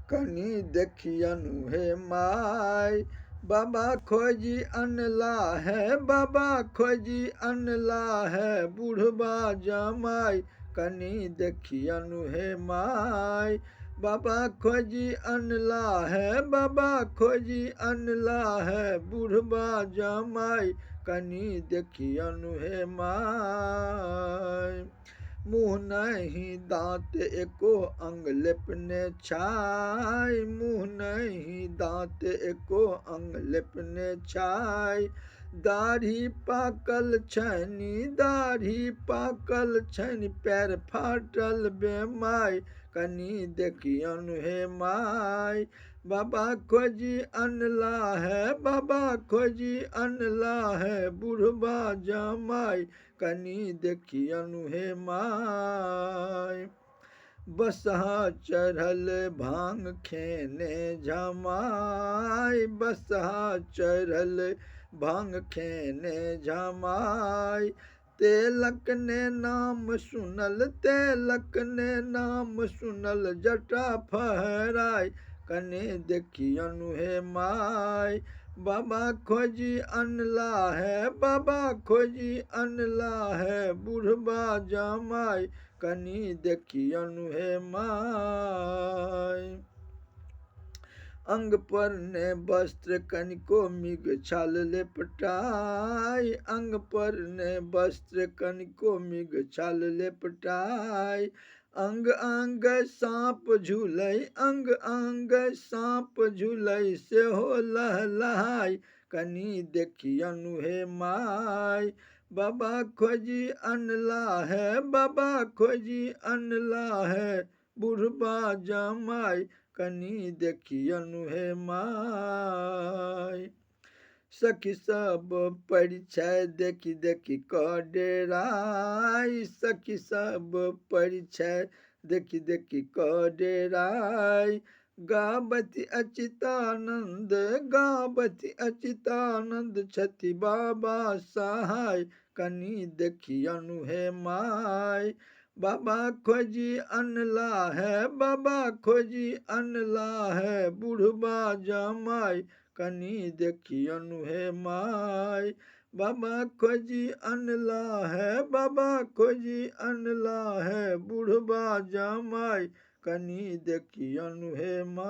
कनी देखियनु hey my. बाबा खोजी अनला है, बाबा खोजी अनला है, बूढ़बा जमाई कनी देखियनु हे माय। बाबा खोजी अनला है, बाबा खोजी अनला है, बूढ़बा जमाई कनी देखियनु हे माय। मुँह नहीं दांत एको अंग लेपने छाय, मुँह नहीं दांत एको अंग लेपने छाय। दाढ़ी पाकल छनि, दाढ़ी पाकल छनि, पैर फाटल बेमाय कनी देखियनु हे माय। बाबा खोजी अनला है, बाबा खोजी अनला है, बूढ़बा जमाई कनी देखियनु हे माय। बसहा चढ़ल भांग खेने झमाय, बसहा चढ़ल भांग खेने झमाय। तेलक ने नाम सुनल, तेलक ने नाम सुनल, जटा फहराय कने देखियनु हे माय। बाबा खोजी अनला है, बाबा खोजी अनला है, बूढ़बा जमाई कनी देखियनु हे माय। अंग पर ने वस्त्र कनिको मिग छाल लेपटाय, अंग पर ने वस्त्र कनिको मिग छाल लेपटाय। अंग अंग साँप झूलै, अंग अंग साँप झूलै, सेहो लहलहाय कनी देखियनु हे माय। बाबा खोजी अनला है, बाबा खोजी अनला है, बूढ़बा जमाई कनी देखियनु हे माय। सखी सब परिछै देखी देखी कऽ डेराय, सखी सब परिछै देखी देखी कऽ डेराय। गाबति अच्युतानंद, गाबति अच्युतानंद, छथि बाबा सहाय कनी देखियनु हे माय। बाबा खोजी अनला है, बाबा खोजी अनला है, बूढ़बा जमाई कनी देखियनु हे माय। बाबा खोजी अनला है, बाबा खोजी अनला है, बूढ़बा जमाई कनी देखियनु हे माय।